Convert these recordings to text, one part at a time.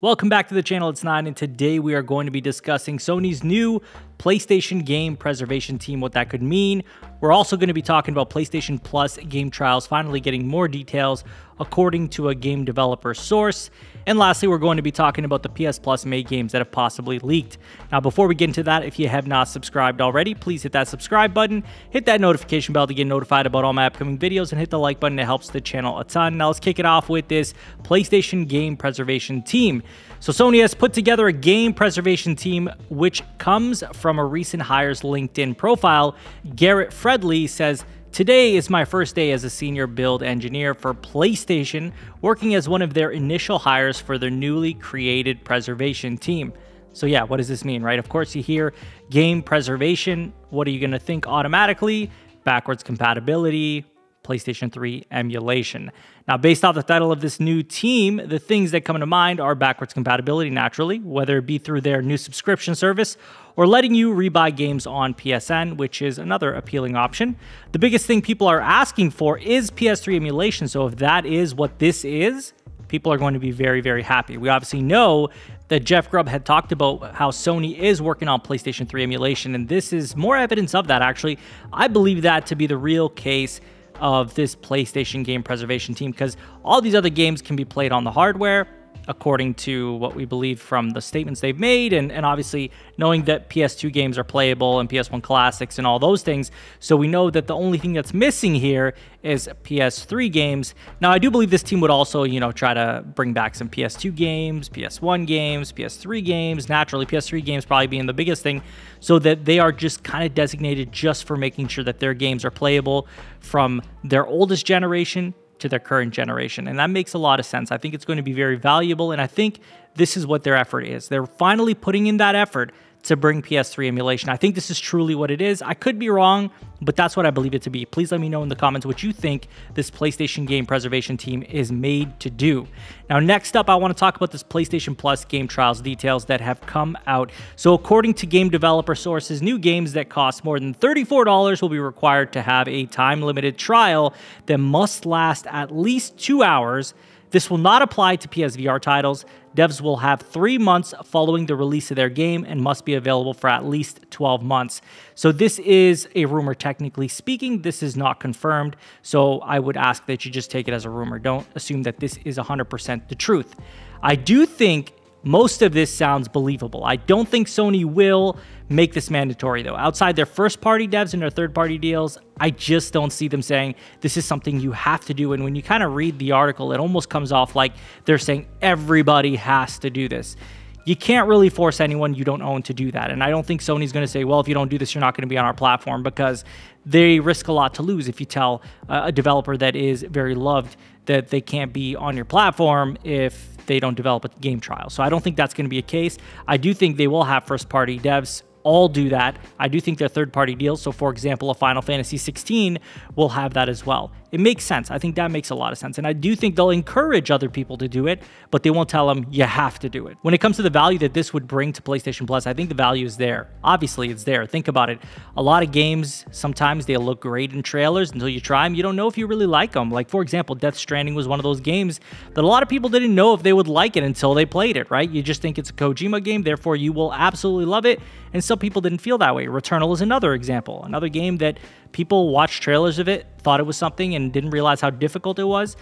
Welcome back to the channel, it's Nine, and today we are going to be discussing Sony's new PlayStation game preservation team, what that could mean. We're also going to be talking about PlayStation Plus game trials, finally getting more details according to a game developer source. And lastly, we're going to be talking about the PS Plus made games that have possibly leaked. Now, before we get into that, if you have not subscribed already, please hit that subscribe button, hit that notification bell to get notified about all my upcoming videos, and hit the like button. It helps the channel a ton. Now, let's kick it off with this PlayStation game preservation team. So Sony has put together a game preservation team, which comes from a recent hire's LinkedIn profile. Garrett Fredley says, "Today is my first day as a senior build engineer for PlayStation, working as one of their initial hires for their newly created preservation team." So yeah, what does this mean, right? Of course, you hear game preservation. What are you going to think automatically? Backwards compatibility, PlayStation 3 emulation. Now, based off the title of this new team, the things that come to mind are backwards compatibility, naturally, whether it be through their new subscription service or letting you rebuy games on PSN, which is another appealing option. The biggest thing people are asking for is PS3 emulation, so if that is what this is, people are going to be very, very happy. We obviously know that Jeff Grubb had talked about how Sony is working on PlayStation 3 emulation, and this is more evidence of that, actually. I believe that to be the real case of this PlayStation game preservation team, because all these other games can be played on the hardware, according to what we believe from the statements they've made, and obviously knowing that PS2 games are playable and PS1 classics and all those things. So we know that the only thing that's missing here is PS3 games. Now, I do believe this team would also, try to bring back some PS2 games, PS1 games, PS3 games. Naturally, PS3 games probably being the biggest thing, so that they are just kind of designated just for making sure that their games are playable from their oldest generation to their current generation. And that makes a lot of sense. I think it's going to be very valuable, and I think this is what their effort is. They're finally putting in that effort to bring PS3 emulation. I think this is truly what it is. I could be wrong, but that's what I believe it to be. Please let me know in the comments what you think this PlayStation game preservation team is made to do. Now, next up, I want to talk about this PlayStation Plus game trials details that have come out. So according to game developer sources, new games that cost more than $34 will be required to have a time-limited trial that must last at least 2 hours. This will not apply to PSVR titles. Devs will have 3 months following the release of their game and must be available for at least 12 months. So this is a rumor, technically speaking. This is not confirmed. So I would ask that you just take it as a rumor. Don't assume that this is 100% the truth. I do think most of this sounds believable. I don't think Sony will make this mandatory, though. Outside their first-party devs and their third-party deals, I just don't see them saying this is something you have to do. And when you kind of read the article, it almost comes off like they're saying everybody has to do this. You can't really force anyone you don't own to do that. And I don't think Sony's going to say, well, if you don't do this, you're not going to be on our platform, because they risk a lot to lose if you tell a developer that is very loved that they can't be on your platform if they don't develop a game trial. So I don't think that's going to be a case. I do think they will have first-party devs all do that. I do think they're third-party deals. So, for example, a Final Fantasy 16 will have that as well. It makes sense. I think that makes a lot of sense. And I do think they'll encourage other people to do it, but they won't tell them you have to do it. When it comes to the value that this would bring to PlayStation Plus, I think the value is there. Obviously, it's there. Think about it. A lot of games, sometimes they look great in trailers until you try them. You don't know if you really like them. Like, for example, Death Stranding was one of those games that a lot of people didn't know if they would like it until they played it, right? You just think it's a Kojima game, therefore you will absolutely love it. And some people didn't feel that way. Returnal is another example. Another game that people watched trailers of it, thought it was something, and didn't realize how difficult it was.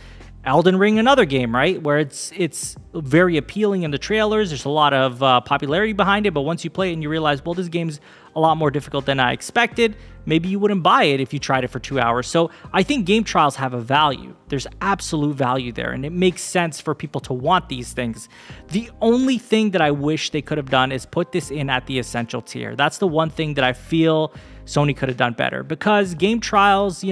Elden Ring, another game, right, where it's very appealing in the trailers. There's a lot of popularity behind it, but once you play it and you realize, well, this game's a lot more difficult than I expected, maybe you wouldn't buy it if you tried it for 2 hours. So I think game trials have a value. There's absolute value there, and it makes sense for people to want these things. The only thing that I wish they could have done is put this in at the essential tier. That's the one thing that I feel Sony could have done better, because game trials,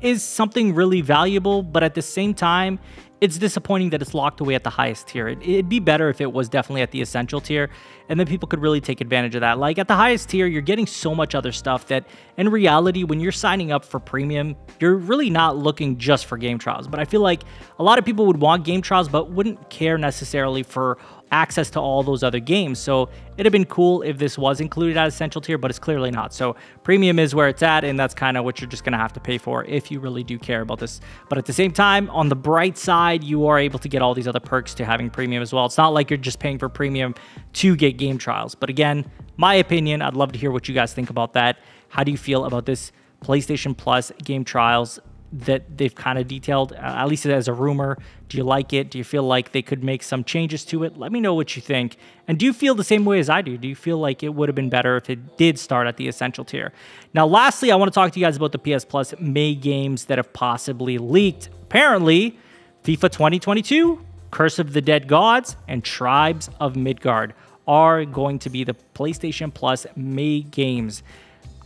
is something really valuable, but at the same time, it's disappointing that it's locked away at the highest tier. It'd be better if it was definitely at the essential tier, and then people could really take advantage of that. Like, at the highest tier, you're getting so much other stuff that, in reality, when you're signing up for premium, you're really not looking just for game trials. But I feel like a lot of people would want game trials, but wouldn't care necessarily for access to all those other games. So it'd have been cool if this was included as essential tier, but it's clearly not. So premium is where it's at, and that's kind of what you're just going to have to pay for if you really do care about this. But at the same time, on the bright side, you are able to get all these other perks to having premium as well. It's not like you're just paying for premium to get game trials. But again, my opinion, I'd love to hear what you guys think about that. How do you feel about this PlayStation Plus game trials that they've kind of detailed, at least as a rumor? Do you like it? Do you feel like they could make some changes to it? Let me know what you think. And do you feel the same way as I do? Do you feel like it would have been better if it did start at the essential tier? Now, lastly, I want to talk to you guys about the PS Plus May games that have possibly leaked. Apparently, FIFA 2022, Curse of the Dead Gods, and Tribes of Midgard are going to be the PlayStation Plus May games.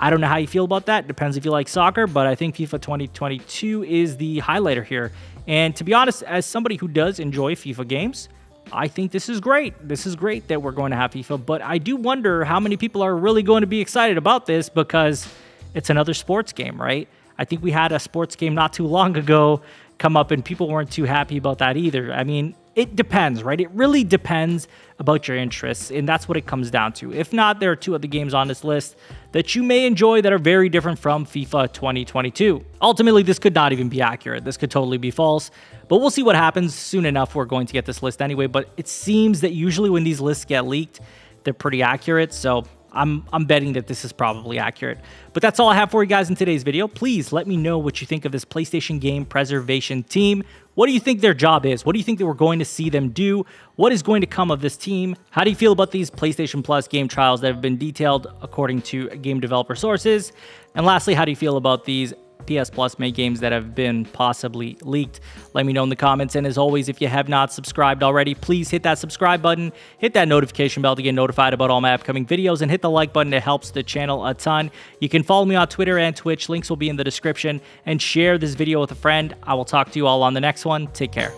I don't know how you feel about that. Depends if you like soccer, but I think FIFA 2022 is the highlighter here. And to be honest, as somebody who does enjoy FIFA games, I think this is great. This is great that we're going to have FIFA, but I do wonder how many people are really going to be excited about this because it's another sports game, right? I think we had a sports game not too long ago come up and people weren't too happy about that either. I mean, it depends, right? It really depends about your interests, and that's what it comes down to. If not, there are two other games on this list that you may enjoy that are very different from FIFA 2022. Ultimately, this could not even be accurate. This could totally be false, but we'll see what happens. Soon enough, we're going to get this list anyway, but it seems that usually when these lists get leaked, they're pretty accurate, so I'm betting that this is probably accurate. But that's all I have for you guys in today's video. Please let me know what you think of this PlayStation game preservation team. What do you think their job is? What do you think that we're going to see them do? What is going to come of this team? How do you feel about these PlayStation Plus game trials that have been detailed according to game developer sources? And lastly, how do you feel about these PS Plus May games that have been possibly leaked? Let me know in the comments. And as always, if you have not subscribed already, please hit that subscribe button, hit that notification bell to get notified about all my upcoming videos, and hit the like button. It helps the channel a ton. You can follow me on Twitter and Twitch. Links will be in the description, and share this video with a friend. I will talk to you all on the next one. Take care.